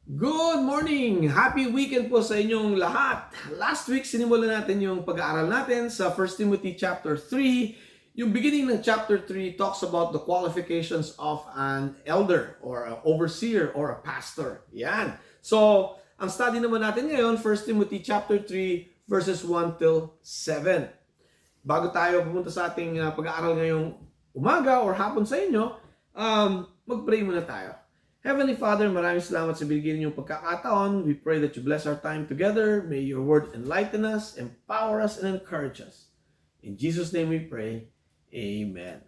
Good morning! Happy weekend po sa inyong lahat. Last week, sinimulan natin yung pag-aaral natin sa 1 Timothy chapter 3. Yung beginning ng chapter 3 talks about the qualifications of an elder or an overseer or a pastor. Yan. So, ang study naman natin ngayon, 1 Timothy chapter 3 verses 1 till 7. Bago tayo pumunta sa ating pag-aaral ngayong umaga or hapon sa inyo, mag-pray muna tayo. Heavenly Father, maraming salamat sa binigay niyong pagkakataon. We pray that you bless our time together. May your word enlighten us, empower us, and encourage us. In Jesus' name we pray. Amen.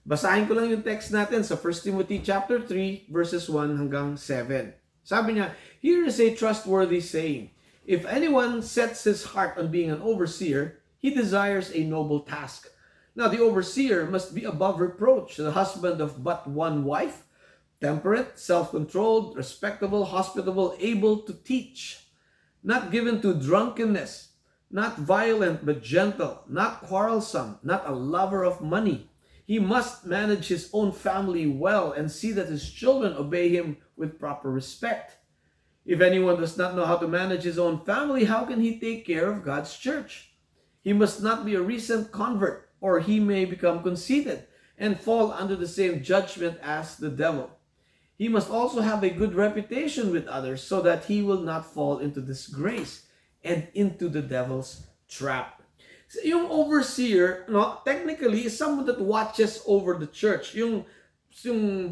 Basahin ko lang yung text natin sa 1 Timothy chapter 3 verses 1 hanggang 7. Sabi niya, here is a trustworthy saying, if anyone sets his heart on being an overseer, he desires a noble task. Now the overseer must be above reproach, the husband of but one wife, temperate, self-controlled, respectable, hospitable, able to teach, not given to drunkenness, not violent but gentle, not quarrelsome, not a lover of money. He must manage his own family well and see that his children obey him with proper respect. If anyone does not know how to manage his own family, how can he take care of God's church? He must not be a recent convert, or he may become conceited and fall under the same judgment as the devil. He must also have a good reputation with others so that he will not fall into disgrace and into the devil's trap. So, yung overseer, no, technically is someone that watches over the church. Yung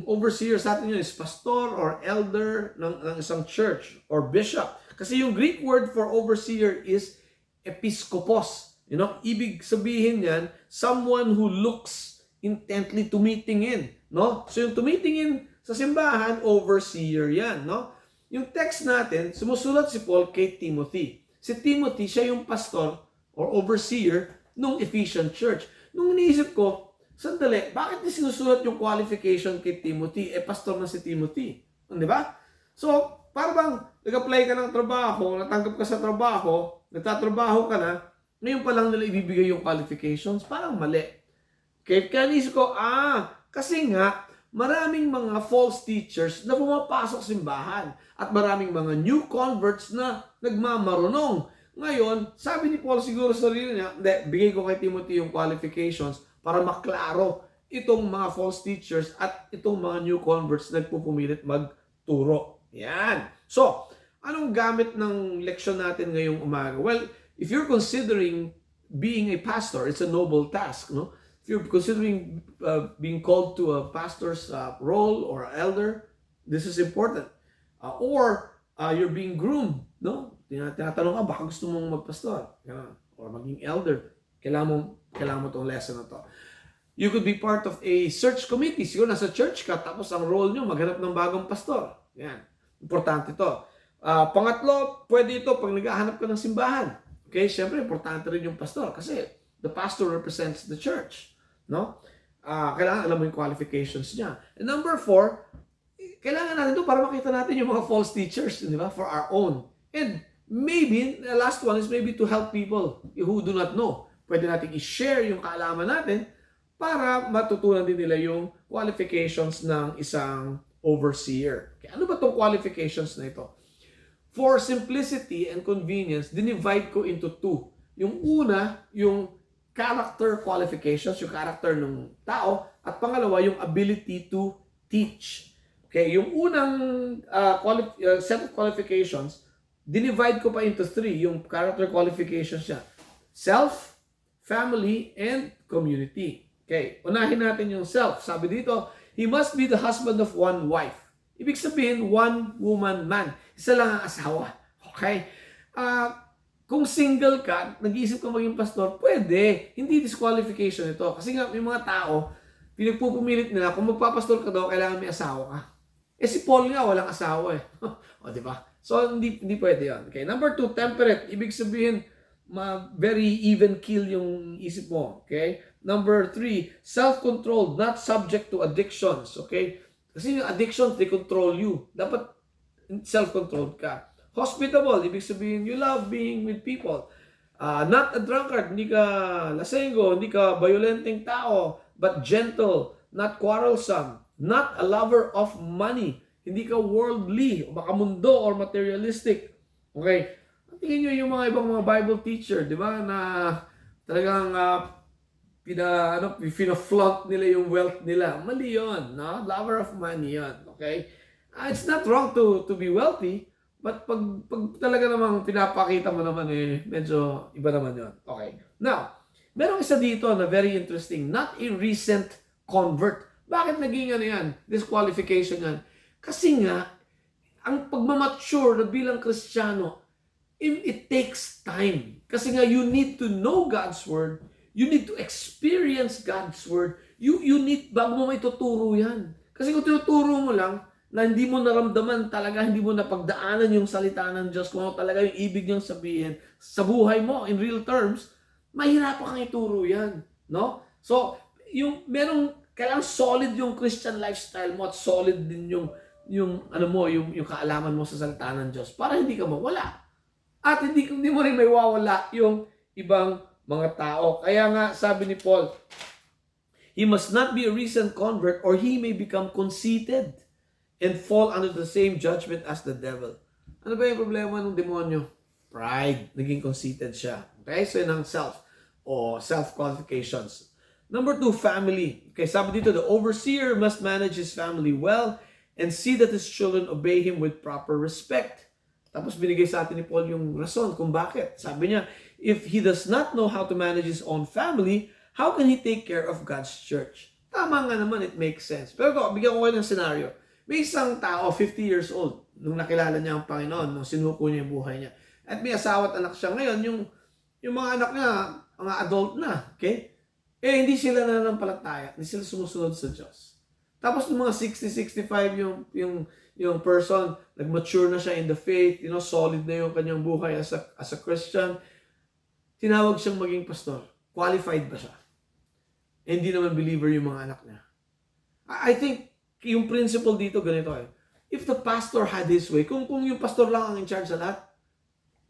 overseer sa atin yun is pastor or elder ng isang church or bishop. Kasi yung Greek word for overseer is episkopos. You know, ibig sabihin yan, someone who looks intently, tumitingin. No? So yung tumitingin sa simbahan, overseer yan, no? Yung text natin, sumusulat si Paul kay Timothy. Si Timothy, siya yung pastor or overseer nung Ephesian church. Nung iniisip ko, sandali, bakit di sinusulat yung qualification kay Timothy? Pastor na si Timothy. Di ba? So, parang nag-apply ka ng trabaho, natanggap ka sa trabaho, nagtatrabaho ka na, ngayon pa lang nila ibibigay yung qualifications, parang mali. Kaya naisip ko, kasi nga, maraming mga false teachers na pumapasok sa simbahan at maraming mga new converts na nagmamarunong. Ngayon, sabi ni Paul siguro sa sarili niya, bigay ko kay Timothy yung qualifications para maklaro itong mga false teachers at itong mga new converts na nagpupumilit magturo. Yan. So, anong gamit ng leksyon natin ngayong umaga? Well, if you're considering being a pastor, it's a noble task, no? If you're considering being called to a pastor's role or elder, this is important. Or you're being groomed, no? Tinatanong ka, baka gusto mong magpastor or maging elder. Kailangan mo itong lesson na to. You could be part of a search committee. Siguro nasa church ka, tapos ang role nyo, maghanap ng bagong pastor. Yan. Importante to. Pangatlo, pwede ito pag naghahanap ka ng simbahan. Okay, syempre, importante rin yung pastor kasi the pastor represents the church. No? Kailangan alam mo yung qualifications niya. And number 4, kailangan natin ito para makita natin yung mga false teachers, di ba? For our own. And maybe, the last one is maybe to help people who do not know. Pwede natin i-share yung kaalaman natin para matutunan din nila yung qualifications ng isang overseer. Okay, ano ba itong qualifications na ito? For simplicity and convenience, dinivide ko into 2. Yung una, yung character qualifications, yung character ng tao, at pangalawa, yung ability to teach. Okay, yung unang set of qualifications, dinivide ko pa into 3, yung character qualifications niya. Self, family, and community. Okay, unahin natin yung self. Sabi dito, he must be the husband of one wife. Ibig sabihin, one woman man. Isa lang ang asawa. Okay? Kung single ka, nag-iisip ka maging pastor, pwede. Hindi disqualification ito. Kasi nga, may mga tao, pinagpupumilit nila, kung magpapastor ka daw, kailangan may asawa ka. Si Paul nga, walang asawa eh. O, di ba? So, hindi pwede yan. Okay. Number 2, temperate. Ibig sabihin, very even keel yung isip mo. Okay. Number 3, self-controlled, not subject to addictions. Okay. Kasi yung addictions, they control you. Dapat self-controlled ka. Hospitable, ibig sabihin, you love being with people. Not a drunkard, hindi ka lasenggo, hindi ka violenting tao, but gentle, not quarrelsome, not a lover of money. Hindi ka worldly, o baka mundo or materialistic. Okay? Tingin nyo yung mga ibang mga Bible teacher, di ba, na talagang pina-flaunt nila yung wealth nila. Mali yun, no? Lover of money yun, okay? It's not wrong to be wealthy, but pag talaga namang pinapakita mo naman medyo iba naman yun. Okay. Now, merong isa dito na very interesting, not a recent convert. Bakit naging yan? Disqualification yan. Kasi nga, ang pagmamature na bilang Kristiyano, it takes time. Kasi nga, you need to know God's Word. You need to experience God's Word. You need, bago mo may tuturo yan. Kasi kung tinuturo mo lang, na hindi mo naramdaman talaga, hindi mo napagdaanan yung salita ng Diyos, kung ano talaga yung ibig niyang sabihin sa buhay mo, in real terms, mahirapan kang ituro yan. No? So, kailangan solid yung Christian lifestyle mo at solid din yung kaalaman mo sa salita ng Diyos para hindi ka mawala. At hindi mo rin may wawala yung ibang mga tao. Kaya nga, sabi ni Paul, he must not be a recent convert or he may become conceited and fall under the same judgment as the devil. Ano ba yung problema ng demonyo? Pride. Naging conceited siya. Okay? So yun ang self-qualifications. Number 2, family. Okay, sabi dito, the overseer must manage his family well and see that his children obey him with proper respect. Tapos binigay sa atin ni Paul yung rason kung bakit. Sabi niya, if he does not know how to manage his own family, how can he take care of God's church? Tama nga naman, it makes sense. Pero ito, bigyan ko kayo ng scenario. May isang tao, 50 years old, nung nakilala niya ang Panginoon, nung sinuko niya yung buhay niya. At may asawa at anak siya. Ngayon, yung mga anak niya, mga adult na, okay? Hindi sila nananampalataya, hindi sila sumusunod sa Diyos. Tapos ng mga 60, 65, yung person, nag-mature na siya in the faith, solid na yung kanyang buhay as a Christian, tinawag siyang maging pastor. Qualified ba siya? Hindi naman believer yung mga anak niya. I think, yung principle dito, ganito if the pastor had his way, kung yung pastor lang ang in charge sa lahat,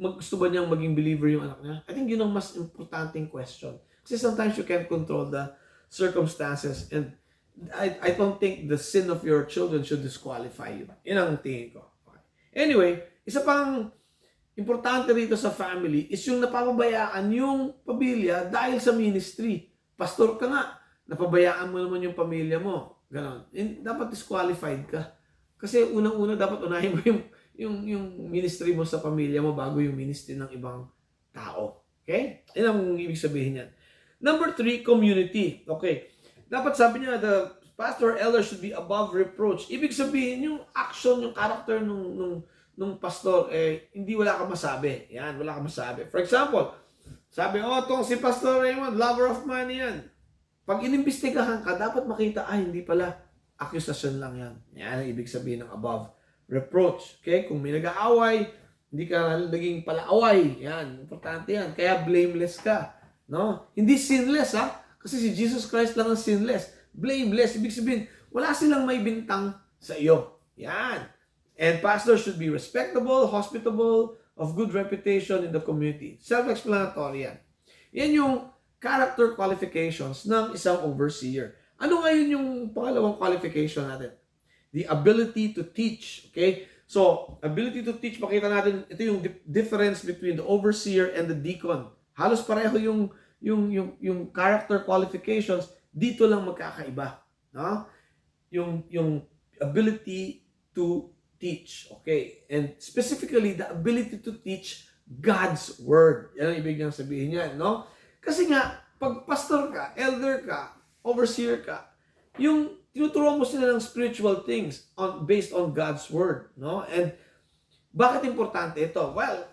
gusto ba niyang maging believer yung anak niya? I think yun ang mas importanteng question. Kasi sometimes you can't control the circumstances and I don't think the sin of your children should disqualify you. Yun ang tingin ko. Okay. Anyway, isa pang importante rito sa family is yung napapabayaan yung pamilya dahil sa ministry. Pastor ka nga, napabayaan mo naman yung pamilya mo. Ganon. Dapat disqualified ka. Kasi unang-una dapat unahin mo yung ministry mo sa pamilya mo bago yung ministry ng ibang tao. Okay? Yan ang ibig sabihin yan. Number 3, community. Okay. Dapat sabi niya, the pastor elder should be above reproach. Ibig sabihin, yung action, yung character nung pastor, hindi wala ka masabi. Yan, wala ka masabi. For example, sabi, tong si Pastor Raymond, lover of money yan. Pag inimbestigahan ka, dapat makita, hindi pala, accusation lang yan. Yan ang ibig sabihin ng above reproach. Okay? Kung may nag-aaway, hindi ka naging palaaway. Yan, importante yan. Kaya blameless ka. No? Hindi sinless, ha? Kasi si Jesus Christ lang ang sinless. Blameless. Ibig sabihin, wala silang may bintang sa iyo. Yan. And pastors should be respectable, hospitable, of good reputation in the community. Self-explanatory yan. Yan yung character qualifications ng isang overseer. Ano ngayon yung pangalawang qualification natin? The ability to teach. Okay? So, ability to teach, makita natin, ito yung difference between the overseer and the deacon. Halos pareho yung character qualifications, dito lang magkakaiba. No? Yung ability to teach. Okay? And specifically, the ability to teach God's Word. Yan ang ibig niyang sabihin niyan. No? Kasi nga, pag pastor ka, elder ka, overseer ka, yung tinuturuan mo sila ng spiritual things based on God's Word. No? And bakit importante ito? Well,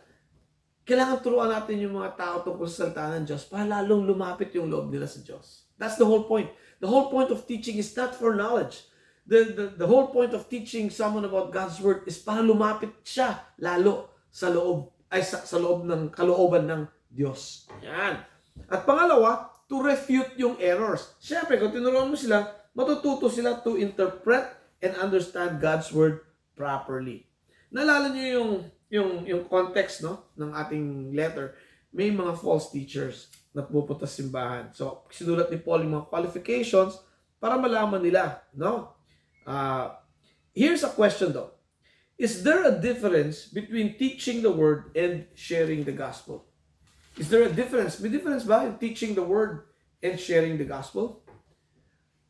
kailangan turuan natin yung mga tao tungkol sa salita ng Diyos para lalong lumapit yung loob nila sa Diyos. That's the whole point. The whole point of teaching is not for knowledge. The whole point of teaching someone about God's Word is para lumapit siya lalo sa loob ng kalooban ng Diyos. Yan. At pangalawa, to refute yung errors. Siyempre, kung tinuruan mo sila, matututo sila to interpret and understand God's Word properly. Naalala niyo yung context, no, ng ating letter. May mga false teachers na pupunta sa simbahan. So, sinulat ni Paul yung mga qualifications para malaman nila, no? Here's a question though. Is there a difference between teaching the word and sharing the gospel? Is there a difference? May difference ba in teaching the word and sharing the gospel?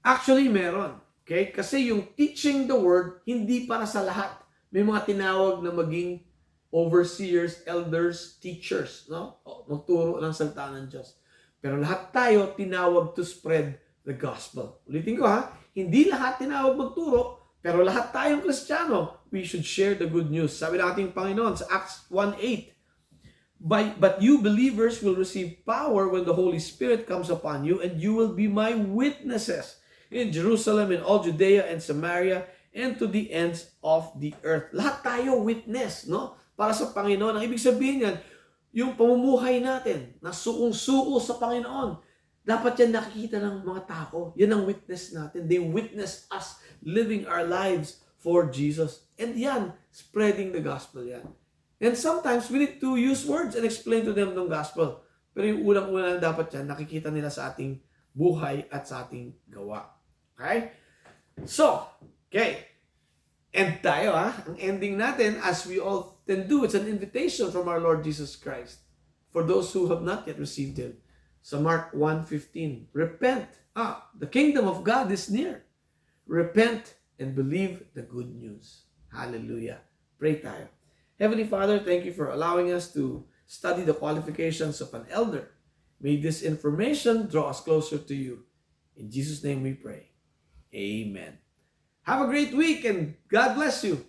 Actually, meron. Okay? Kasi yung teaching the word, hindi para sa lahat. May mga tinawag na maging overseers, elders, teachers, no? Magturo ng salita ng Diyos. Pero lahat tayo tinawag to spread the gospel. Ulitin ko ha, hindi lahat tinawag magturo, pero lahat tayong Kristiyano, we should share the good news. Sabi ng ating Panginoon sa Acts 1:8, But you believers will receive power when the Holy Spirit comes upon you, and you will be my witnesses in Jerusalem, in all Judea and Samaria, and to the ends of the earth. Lahat tayo witness, no? Para sa Panginoon. Ang ibig sabihin yan, yung pamumuhay natin, na sukong-suko sa Panginoon, dapat yan nakikita ng mga tao. Yan ang witness natin. They witness us living our lives for Jesus. And yan, spreading the gospel yan. And sometimes we need to use words and explain to them ng gospel. Pero yung unang-una dapat yan, nakikita nila sa ating buhay at sa ating gawa. Okay? So, okay. End tayo ha. Ang ending natin, as we often do, it's an invitation from our Lord Jesus Christ for those who have not yet received Him. So Mark 1:15, repent. The kingdom of God is near. Repent and believe the good news. Hallelujah. Pray tayo. Heavenly Father, thank you for allowing us to study the qualifications of an elder. May this information draw us closer to you. In Jesus' name we pray. Amen. Have a great week and God bless you.